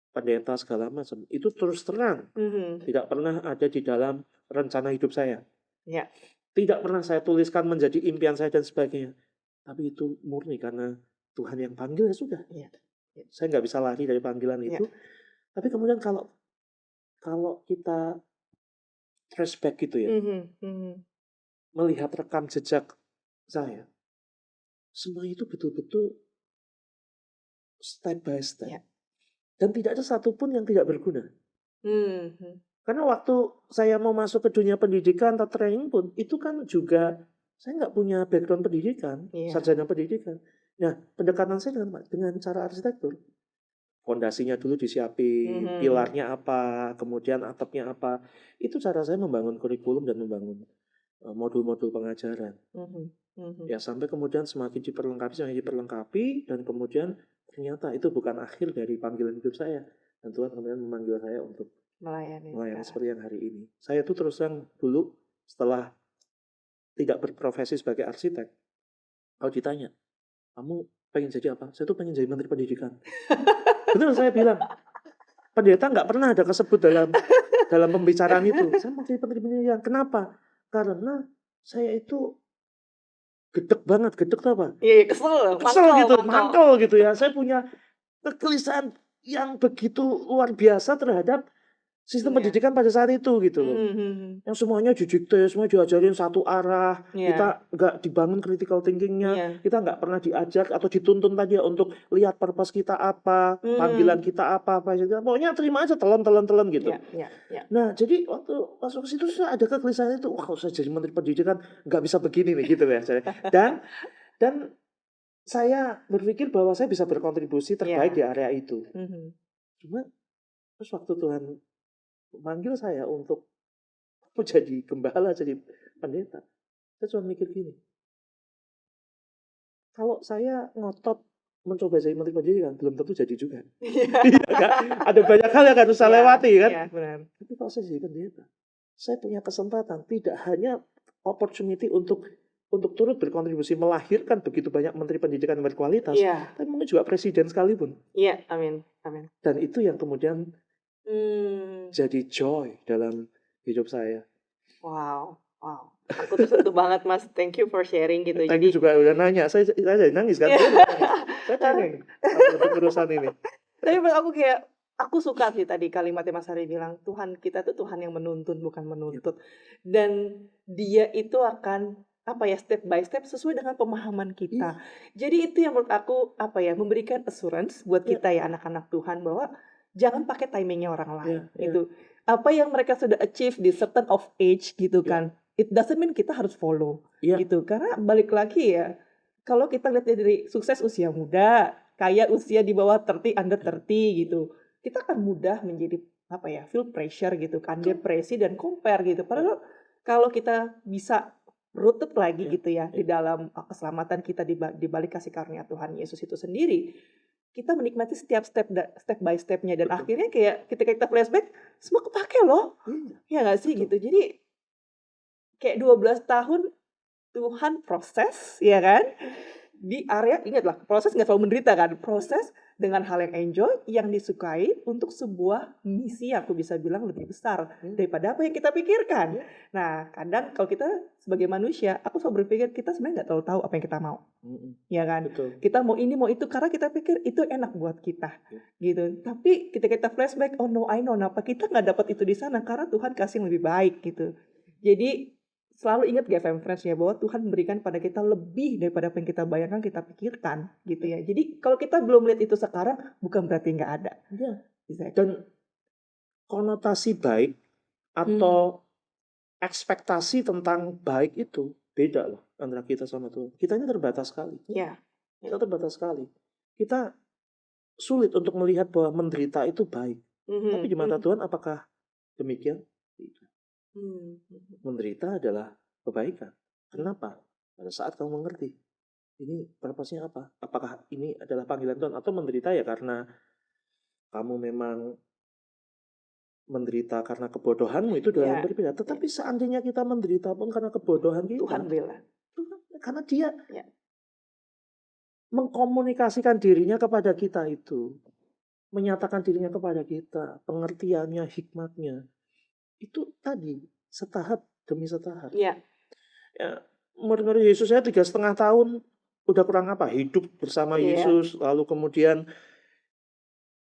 pendeta segala macam. Itu terus terang tidak pernah ada di dalam rencana hidup saya. Tidak pernah saya tuliskan menjadi impian saya dan sebagainya. Tapi itu murni karena Tuhan yang panggil ya sudah. Saya nggak bisa lari dari panggilan itu. Tapi kemudian kalau kita flashback gitu ya, melihat rekam jejak saya, semua itu betul-betul step by step. Dan tidak ada satupun yang tidak berguna. Karena waktu saya mau masuk ke dunia pendidikan atau training pun, itu kan juga saya nggak punya background pendidikan, sarjana pendidikan. Nah, pendekatan saya dengan cara arsitektur. Fondasinya dulu disiapin, pilarnya apa, kemudian atapnya apa. Itu cara saya membangun kurikulum dan membangun modul-modul pengajaran. Ya sampai kemudian semakin diperlengkapi, dan kemudian ternyata itu bukan akhir dari panggilan hidup saya. Dan Tuhan kemudian memanggil saya untuk melayani seperti yang hari ini. Saya tuh terus terang dulu setelah tidak berprofesi sebagai arsitek, kalau ditanya, kamu pengen jadi apa? Saya tuh pengen jadi menteri pendidikan. Betul, saya bilang, pendeta nggak pernah ada kesebut dalam pembicaraan itu. Saya mau jadi menteri pendidikan. Kenapa? Karena saya itu gedek banget. Gedek tuh apa? Iya, kesel, Kesel gitu, mangkal. mantol gitu ya. Saya punya kegelisahan yang begitu luar biasa terhadap sistem Iya. pendidikan pada saat itu gitu loh. Yang semuanya didikte, semua diajarin satu arah. Iya. Kita nggak dibangun critical thinkingnya. Iya. Kita nggak pernah diajak atau dituntun tadi untuk lihat purpose kita apa, panggilan kita apa. Pokoknya terima aja telan gitu. Iya. Nah, jadi waktu masuk ke situ saya ada kegelisahan itu. Wah, kalau saya jadi menteri pendidikan nggak bisa begini nih gitu ya. Dan saya berpikir bahwa saya bisa berkontribusi terbaik di area itu. Cuma terus waktu Tuhan manggil saya untuk jadi gembala, jadi pendeta, saya cuma mikir gini, kalau saya ngotot mencoba jadi menteri pendidikan, belum tentu jadi juga. Ada banyak hal yang harus saya lewati kan. Iya, benar. Tapi kalau saya jadi pendeta, saya punya kesempatan, tidak hanya opportunity untuk turut berkontribusi melahirkan begitu banyak menteri pendidikan yang berkualitas, tapi mungkin juga presiden sekalipun. Iya, amin. Dan itu yang kemudian jadi joy dalam hidup saya. Wow. Aku tersentuh banget, Mas. Thank you for sharing gitu. Thank you juga udah nanya. Saya jadi nangis kan. Saya pengen untuk urusan ini. Tapi aku suka sih tadi kalimatnya Mas Hari bilang, Tuhan kita tuh Tuhan yang menuntun bukan menuntut. Dan Dia itu akan step by step sesuai dengan pemahaman kita. Jadi itu yang menurut aku memberikan assurance buat kita ya anak-anak Tuhan bahwa jangan pakai timingnya orang lain. Itu apa yang mereka sudah achieve di certain of age gitu kan. It doesn't mean kita harus follow gitu. Karena balik lagi ya, kalau kita lihat dari sukses usia muda, kayak usia di bawah 30, under 30 gitu, kita akan mudah menjadi feel pressure gitu kan, depresi dan compare gitu. Padahal kalau kita bisa rooted lagi gitu ya di dalam keselamatan kita di balik kasih karunia Tuhan Yesus itu sendiri, kita menikmati setiap step by stepnya dan akhirnya kayak ketika kita flashback semua kepake loh. Ya nggak sih gitu. Jadi kayak 12 tahun Tuhan proses, ya kan? Di area, ingatlah, proses nggak selalu menderita kan? Proses dengan hal yang enjoy, yang disukai untuk sebuah misi yang aku bisa bilang lebih besar daripada apa yang kita pikirkan. Nah, kadang kalau kita sebagai manusia, aku selalu berpikir kita sebenarnya nggak terlalu tahu apa yang kita mau. Ya kan? Betul. Kita mau ini, mau itu, karena kita pikir itu enak buat kita. Gitu. Tapi ketika kita flashback, oh no, I know, kenapa kita nggak dapat itu di sana? Karena Tuhan kasih yang lebih baik gitu. Jadi, selalu ingat GFM Friends ya bahwa Tuhan memberikan pada kita lebih daripada apa yang kita bayangkan, kita pikirkan gitu ya. Jadi kalau kita belum lihat itu sekarang bukan berarti nggak ada. Dan konotasi baik atau ekspektasi tentang baik itu beda loh antara kita sama Tuhan. Kita ini terbatas sekali. Kita terbatas sekali. Kita sulit untuk melihat bahwa menderita itu baik. Tapi di mata Tuhan apakah demikian? Tidak. Menderita adalah kebaikan. Kenapa? Pada saat kamu mengerti ini purpose-nya apa? Apakah ini adalah panggilan Tuhan atau menderita ya karena kamu memang menderita karena kebodohanmu, itu adalah yang berbeda. Tetapi seandainya kita menderita pun karena kebodohan kita, Tuhan bela. Karena dia mengkomunikasikan dirinya kepada kita itu, menyatakan dirinya kepada kita, pengertiannya, hikmatnya. Itu tadi setahap demi setahap. Menurut Yesus saya 3,5 tahun udah kurang apa hidup bersama Yesus, lalu kemudian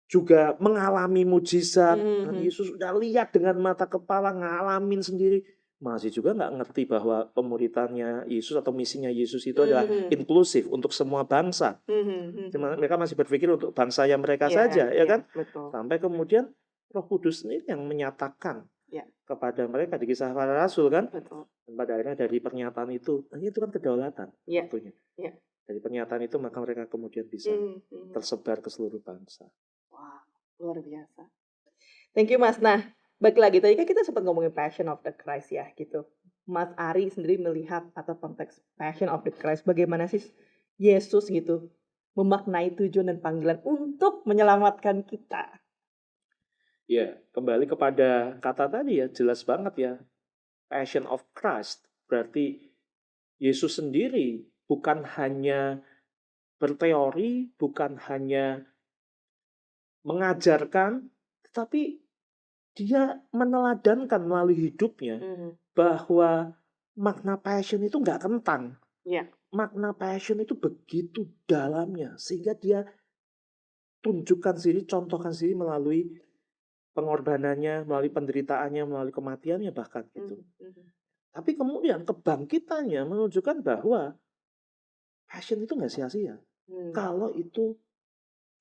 juga mengalami mujizat. Yesus udah lihat dengan mata kepala, ngalamin sendiri, masih juga nggak ngerti bahwa pemuritannya Yesus atau misinya Yesus itu adalah inklusif untuk semua bangsa. Mereka masih berpikir untuk bangsanya mereka saja, ya kan? Betul. Sampai kemudian Roh Kudus ini yang menyatakan kepada mereka di Kisah Para Rasul kan. Betul. Dan pada akhirnya dari pernyataan itu kan kedaulatan waktunya. Dari pernyataan itu maka mereka kemudian bisa tersebar ke seluruh bangsa. Wah, luar biasa. Thank you Mas. Nah, balik lagi tadi kan kita sempat ngomongin Passion of the Christ ya gitu. Mas Ari sendiri melihat atau konteks Passion of the Christ, bagaimana sih Yesus gitu memaknai tujuan dan panggilan untuk menyelamatkan kita. Ya, kembali kepada kata tadi ya, jelas banget ya. Passion of Christ berarti Yesus sendiri bukan hanya berteori, bukan hanya mengajarkan, tetapi dia meneladankan melalui hidupnya bahwa makna passion itu nggak kentang. Ya. Makna passion itu begitu dalamnya, sehingga dia tunjukkan sendiri, contohkan sendiri melalui pengorbanannya, melalui penderitaannya, melalui kematiannya bahkan gitu. Tapi kemudian kebangkitannya menunjukkan bahwa passion itu nggak sia-sia. Kalau itu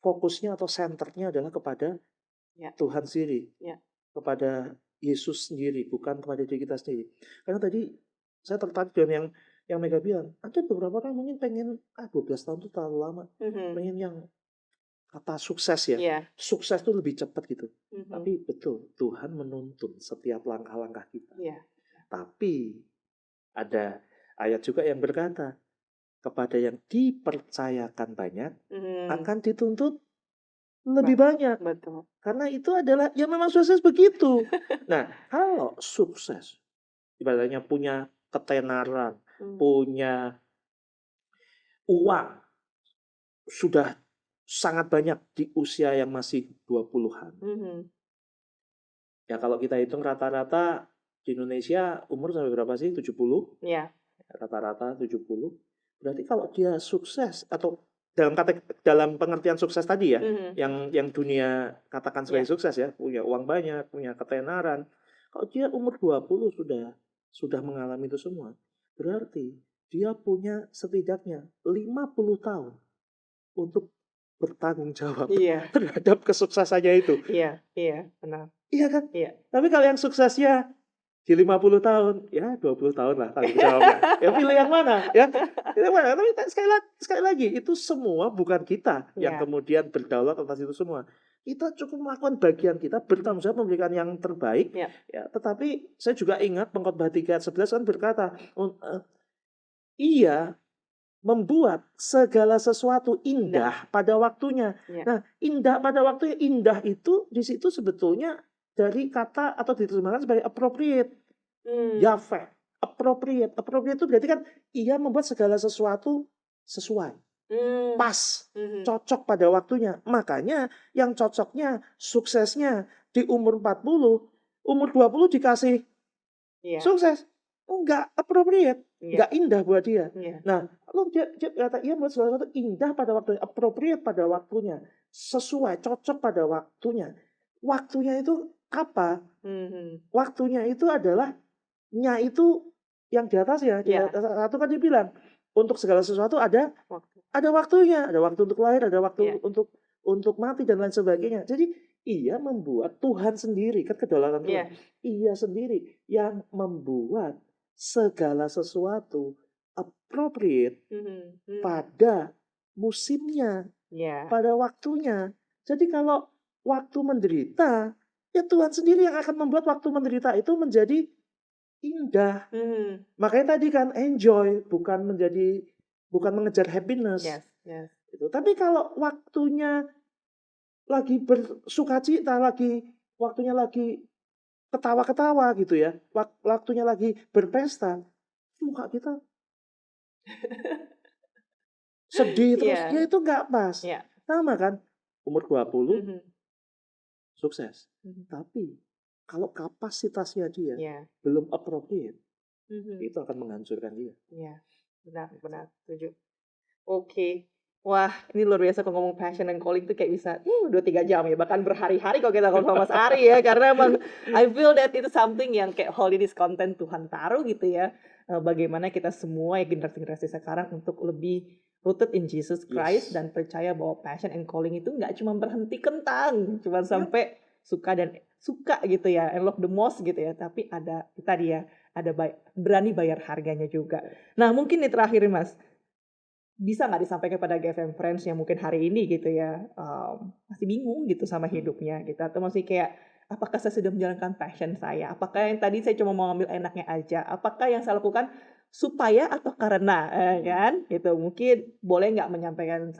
fokusnya atau senternya adalah kepada Tuhan sendiri, kepada Yesus sendiri, bukan kepada diri kita sendiri. Karena tadi saya tertarik dengan yang Mega bilang, ada beberapa orang mungkin pengen 12 tahun itu terlalu lama, pengen yang kata sukses ya, sukses itu lebih cepat gitu. Tapi betul, Tuhan menuntun setiap langkah-langkah kita. Tapi ada ayat juga yang berkata, kepada yang dipercayakan banyak akan dituntut lebih banyak. Betul. Karena itu adalah ya memang sukses begitu. Nah, kalau sukses ibaratnya punya ketenaran, punya uang sudah sangat banyak di usia yang masih 20-an. Ya kalau kita hitung rata-rata di Indonesia umur sampai berapa sih? 70? Iya. Rata-rata 70. Berarti kalau dia sukses atau dalam pengertian sukses tadi ya, yang dunia katakan sebagai sukses ya, punya uang banyak, punya ketenaran. Kalau dia umur 20 sudah mengalami itu semua, berarti dia punya setidaknya 50 tahun untuk bertanggung jawab terhadap kesuksesannya itu. Iya, benar. Iya kan? Iya. Tapi kalau yang suksesnya di 50 tahun, ya 20 tahun lah tanggung jawabnya. Ya pilih yang mana? Ya, pilih yang mana? Tapi sekali lagi, itu semua bukan kita yang kemudian berdaulat atas itu semua. Kita cukup melakukan bagian kita, bertanggung jawab memberikan yang terbaik. Ya, tetapi saya juga ingat Pengkhotbah 3:11 kan berkata, ia membuat segala sesuatu indah pada waktunya. Nah, indah pada waktunya, indah itu di situ sebetulnya dari kata atau diterjemahkan sebagai appropriate. Yahweh, appropriate. Appropriate itu berarti kan ia membuat segala sesuatu sesuai. Pas, cocok pada waktunya. Makanya yang cocoknya, suksesnya di umur 40, umur 20 dikasih sukses. Enggak appropriate, enggak indah buat dia. Nah, lalu dia kata ia membuat segala sesuatu indah pada waktunya, appropriate pada waktunya, sesuai, cocok pada waktunya. Waktunya itu apa? Waktunya itu adalah itu yang di atas ya. Di atas satu kan dia bilang untuk segala sesuatu ada waktunya, ada waktu untuk lahir, ada waktu untuk mati dan lain sebagainya. Jadi ia membuat Tuhan sendiri, kan kedaulatan Tuhan. Ia sendiri yang membuat segala sesuatu appropriate pada musimnya, pada waktunya. Jadi kalau waktu menderita, ya Tuhan sendiri yang akan membuat waktu menderita itu menjadi indah. Makanya tadi kan enjoy, bukan mengejar happiness. Gitu. Tapi kalau waktunya lagi bersukacita, waktunya lagi ketawa-ketawa gitu ya, waktunya lagi berpesta, muka kita sedih terus, ya itu nggak pas. Sama kan, umur 20 sukses. Tapi kalau kapasitasnya dia belum appropriate, itu akan menghancurkan dia. Iya, benar, setuju. Oke. Wah, ini luar biasa kalau ngomong passion and calling itu kayak bisa 2-3 jam ya, bahkan berhari-hari kalau kita ngobrol sama Mas Ari ya, karena emang I feel that itu something yang kayak holy this content Tuhan taruh gitu ya. Bagaimana kita semua ya generasi-generasi sekarang untuk lebih rooted in Jesus Christ dan percaya bahwa passion and calling itu nggak cuma berhenti kentang, cuma sampai suka gitu ya, and love the most gitu ya, tapi ada tadi ya, ada berani bayar harganya juga. Nah, mungkin nih terakhir Mas, bisa nggak disampaikan pada GFM Friends yang mungkin hari ini gitu ya masih bingung gitu sama hidupnya gitu, atau masih kayak apakah saya sudah menjalankan passion saya, apakah yang tadi saya cuma mau ambil enaknya aja, apakah yang saya lakukan supaya atau karena kan gitu, mungkin boleh nggak menyampaikan 1-2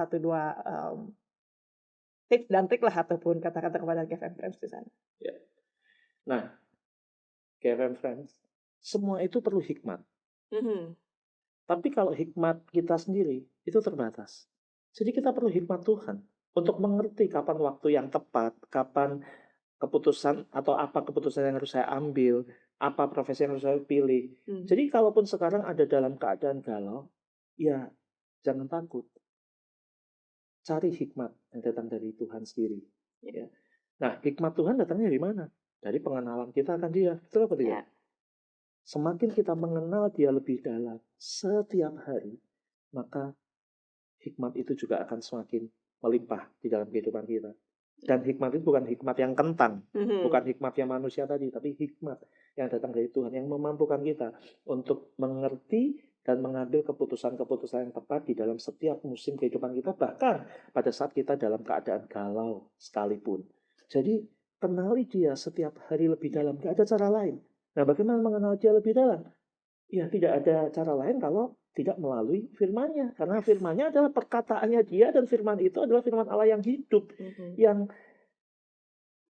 tips dan trik lah ataupun kata-kata kepada GFM Friends di sana. Nah, GFM Friends, semua itu perlu hikmat. Tapi kalau hikmat kita sendiri itu terbatas. Jadi kita perlu hikmat Tuhan untuk mengerti kapan waktu yang tepat, kapan keputusan atau apa keputusan yang harus saya ambil, apa profesi yang harus saya pilih. Jadi kalaupun sekarang ada dalam keadaan galau, ya jangan takut. Cari hikmat yang datang dari Tuhan sendiri. Ya. Nah, hikmat Tuhan datangnya dari mana? Dari pengenalan kita akan Dia. Betul apa tidak? Semakin kita mengenal Dia lebih dalam setiap hari, maka hikmat itu juga akan semakin melimpah di dalam kehidupan kita. Dan hikmat itu bukan hikmat yang kentang, bukan hikmat yang manusia tadi, tapi hikmat yang datang dari Tuhan yang memampukan kita untuk mengerti dan mengambil keputusan-keputusan yang tepat di dalam setiap musim kehidupan kita, bahkan pada saat kita dalam keadaan galau sekalipun. Jadi kenali Dia setiap hari lebih dalam, tidak ada cara lain. Nah, bagaimana mengenal Dia lebih dalam? Ya tidak ada cara lain kalau tidak melalui firman-Nya. Karena firman-Nya adalah perkataannya Dia, dan firman itu adalah firman Allah yang hidup. Yang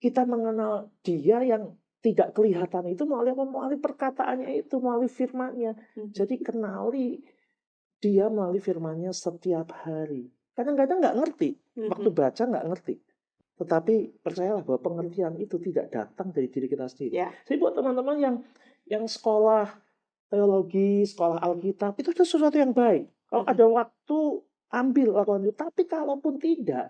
kita mengenal Dia yang tidak kelihatan itu melalui perkataannya itu, melalui firman-Nya. Jadi kenali Dia melalui firman-Nya setiap hari. Kadang-kadang nggak ngerti, waktu baca nggak ngerti. Tetapi percayalah bahwa pengertian itu tidak datang dari diri kita sendiri. Jadi buat teman-teman yang sekolah teologi, sekolah Alkitab, itu adalah sesuatu yang baik. Kalau ada waktu, ambil lakukan itu. Tapi kalaupun tidak,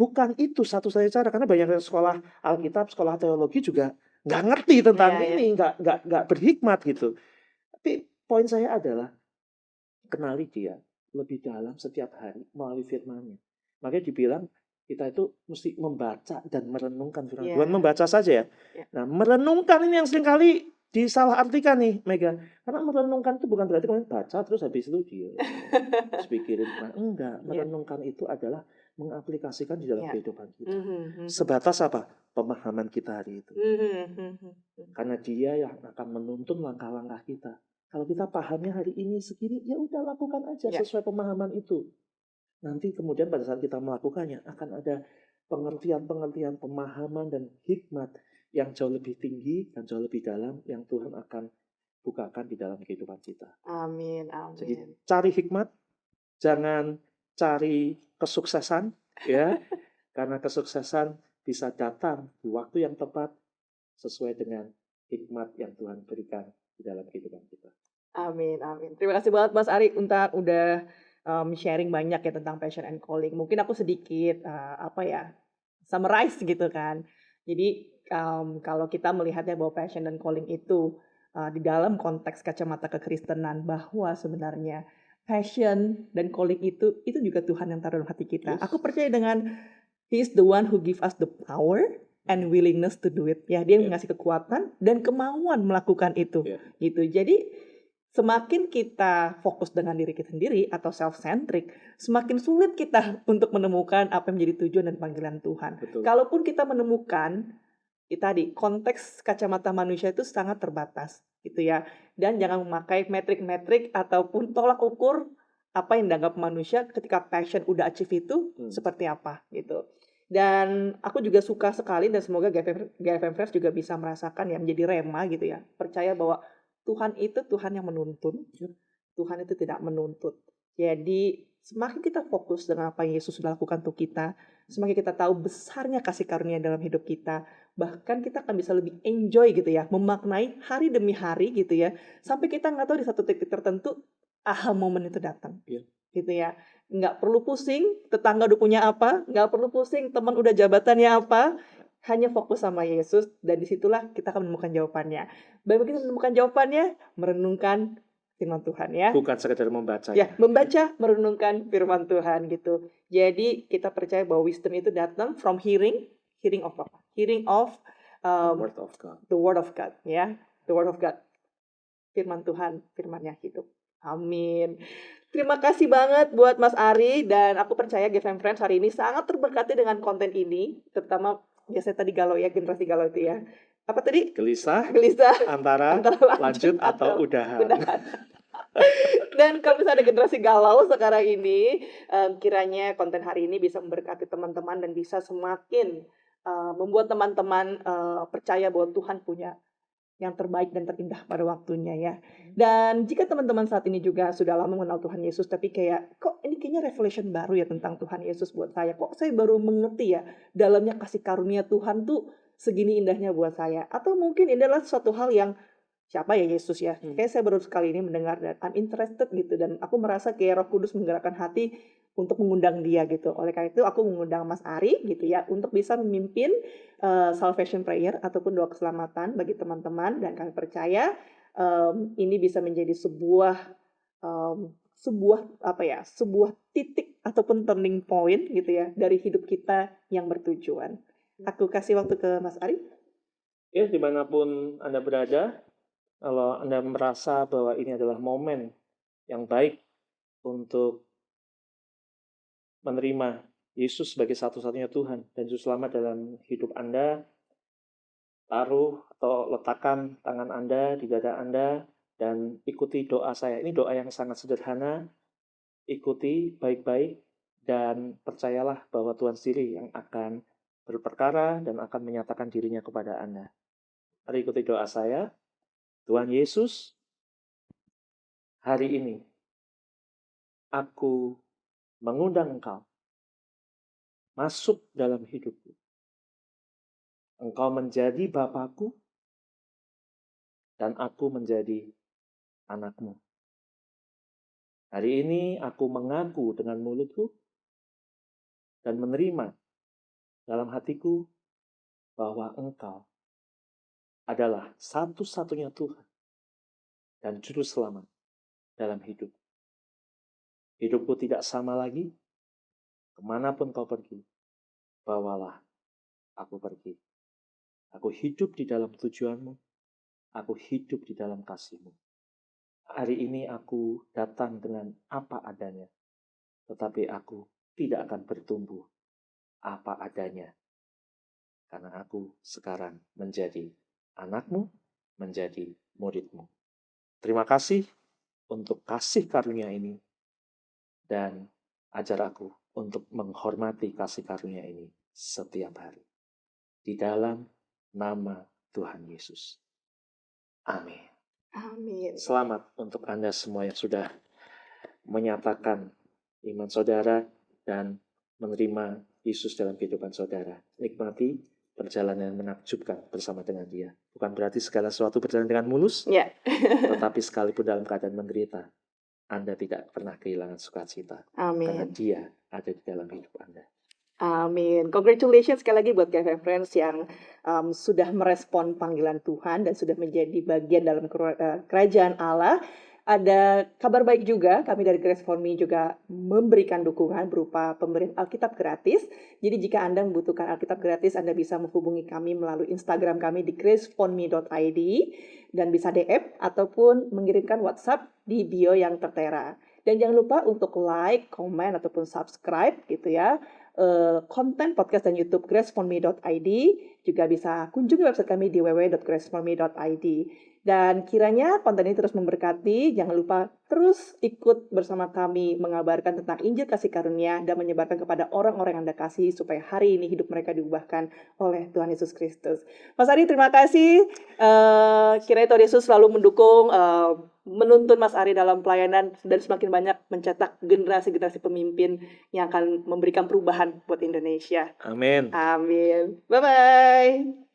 bukan itu satu-satunya cara. Karena banyak yang sekolah Alkitab, sekolah teologi juga nggak ngerti tentang ini, nggak berhikmat gitu. Tapi poin saya adalah, kenali Dia lebih dalam setiap hari melalui firman-Nya. Makanya dibilang, kita itu mesti membaca dan merenungkan firman. Bukan membaca saja ya. Nah, merenungkan ini yang seringkali disalahartikan nih, Mega. Karena merenungkan itu bukan berarti kalian baca terus habis itu dia terus pikirin. Nah, enggak. Merenungkan itu adalah mengaplikasikan di dalam kehidupan kita. Sebatas apa? Pemahaman kita hari itu. Karena Dia yang akan menuntun langkah-langkah kita. Kalau kita pahamnya hari ini segini, ya udah lakukan aja sesuai pemahaman itu. Nanti kemudian pada saat kita melakukannya akan ada pengertian-pengertian, pemahaman dan hikmat yang jauh lebih tinggi dan jauh lebih dalam yang Tuhan akan bukakan di dalam kehidupan kita. Amin, amin. Jadi cari hikmat, jangan cari kesuksesan, ya, karena kesuksesan bisa datang di waktu yang tepat sesuai dengan hikmat yang Tuhan berikan di dalam kehidupan kita. Amin, amin. Terima kasih banget Mas Ari untuk udah sharing banyak ya tentang passion and calling. Mungkin aku sedikit summarize gitu kan. Jadi kalau kita melihatnya bahwa passion dan calling itu di dalam konteks kacamata kekristenan, bahwa sebenarnya passion dan calling itu juga Tuhan yang taruh dalam hati kita. Aku percaya dengan He is the one who give us the power and willingness to do it. Ya, Dia yang ngasih kekuatan dan kemauan melakukan itu. Gitu. Jadi semakin kita fokus dengan diri kita sendiri atau self-centric, semakin sulit kita untuk menemukan apa yang menjadi tujuan dan panggilan Tuhan. Betul. Kalaupun kita menemukan, tadi konteks kacamata manusia itu sangat terbatas, gitu ya. Dan jangan memakai metrik-metrik ataupun tolak ukur apa yang dianggap manusia ketika passion udah achieve itu seperti apa, gitu. Dan aku juga suka sekali, dan semoga GFM Fresh juga bisa merasakan ya, menjadi rema gitu ya. Percaya bahwa Tuhan itu Tuhan yang menuntun, Tuhan itu tidak menuntut. Jadi semakin kita fokus dengan apa yang Yesus sudah lakukan untuk kita, semakin kita tahu besarnya kasih karunia dalam hidup kita, bahkan kita akan bisa lebih enjoy gitu ya, memaknai hari demi hari gitu ya, sampai kita nggak tahu di satu titik tertentu, aha momen itu datang. Gitu ya. Nggak perlu pusing, tetangga udah punya apa, nggak perlu pusing, teman udah jabatannya apa, hanya fokus sama Yesus, dan disitulah kita akan menemukan jawabannya. Bagaimana kita menemukan jawabannya? Merenungkan firman Tuhan ya. Bukan sekedar membaca. Ya, membaca, merenungkan firman Tuhan gitu. Jadi kita percaya bahwa wisdom itu datang from hearing of apa? Hearing of Word of God. The Word of God ya, The Word of God. Firman Tuhan, firman-Nya hidup. Amin. Terima kasih banget buat Mas Ari, dan aku percaya GFM Friends hari ini sangat terberkati dengan konten ini, terutama biasanya tadi galau ya, generasi galau itu ya. Apa tadi? Gelisah antara lanjut atau udahan. Dan kalau misalnya ada generasi galau sekarang ini, kiranya konten hari ini bisa memberkati teman-teman dan bisa semakin membuat teman-teman percaya bahwa Tuhan punya yang terbaik dan terindah pada waktunya ya. Dan jika teman-teman saat ini juga sudah lama mengenal Tuhan Yesus, tapi kayak, kok ini kayaknya revelation baru ya tentang Tuhan Yesus buat saya. Kok saya baru mengerti ya, dalamnya kasih karunia Tuhan tuh segini indahnya buat saya. Atau mungkin ini adalah suatu hal yang, siapa ya Yesus ya? Kayak saya baru sekali ini mendengar dan I'm interested gitu. Dan aku merasa kayak Roh Kudus menggerakkan hati untuk mengundang dia gitu. Oleh karena itu aku mengundang Mas Ari gitu ya, untuk bisa memimpin salvation prayer ataupun doa keselamatan bagi teman-teman. Dan kami percaya ini bisa menjadi sebuah titik ataupun turning point gitu ya dari hidup kita yang bertujuan. Aku kasih waktu ke Mas Ari. Ya, dimanapun Anda berada, kalau Anda merasa bahwa ini adalah momen yang baik untuk menerima Yesus sebagai satu-satunya Tuhan dan Juru Selamat dalam hidup Anda, taruh atau letakkan tangan Anda di dada Anda dan ikuti doa saya. Ini doa yang sangat sederhana, ikuti baik-baik dan percayalah bahwa Tuhan sendiri yang akan berperkara dan akan menyatakan dirinya kepada Anda. Mari ikuti doa saya. Tuhan Yesus, hari ini aku mengundang Engkau masuk dalam hidupku. Engkau menjadi Bapakku dan aku menjadi anakmu. Hari ini aku mengaku dengan mulutku dan menerima dalam hatiku bahwa Engkau adalah satu-satunya Tuhan dan Juru Selamat dalam hidup. Hidupku tidak sama lagi. Kemanapun kau pergi, bawalah aku pergi. Aku hidup di dalam tujuanmu. Aku hidup di dalam kasih-Mu. Hari ini aku datang dengan apa adanya. Tetapi aku tidak akan bertumbuh apa adanya. Karena aku sekarang menjadi anakmu, menjadi muridmu. Terima kasih untuk kasih karunia ini. Dan ajar aku untuk menghormati kasih karunia ini setiap hari. Di dalam nama Tuhan Yesus. Amin. Amin. Selamat untuk Anda semua yang sudah menyatakan iman saudara dan menerima Yesus dalam kehidupan saudara. Nikmati perjalanan yang menakjubkan bersama dengan Dia. Bukan berarti segala sesuatu berjalan dengan mulus, tetapi sekalipun dalam keadaan menderita, Anda tidak pernah kehilangan sukacita. Karena Amin. Dia ada di dalam hidup Anda. Amin. Congratulations sekali lagi buat KFM Friends yang sudah merespon panggilan Tuhan dan sudah menjadi bagian dalam kerajaan Allah. Ada kabar baik juga, kami dari Grace For Me juga memberikan dukungan berupa pemberian Alkitab gratis. Jadi jika Anda membutuhkan Alkitab gratis, Anda bisa menghubungi kami melalui Instagram kami di graceforme.id dan bisa DM ataupun mengirimkan WhatsApp di bio yang tertera. Dan jangan lupa untuk like, komen, ataupun subscribe gitu ya. Konten podcast dan YouTube graceforme.id. Juga bisa kunjungi website kami di www.graceforme.id. Dan kiranya konten ini terus memberkati. Jangan lupa terus ikut bersama kami mengabarkan tentang Injil kasih karunia dan menyebarkan kepada orang-orang yang Anda kasih supaya hari ini hidup mereka diubahkan oleh Tuhan Yesus Kristus. Mas Ari, terima kasih. Kiranya Tuhan Yesus selalu mendukung, menuntun Mas Ari dalam pelayanan dan semakin banyak mencetak generasi-generasi pemimpin yang akan memberikan perubahan buat Indonesia. Amin. Amin. Bye-bye.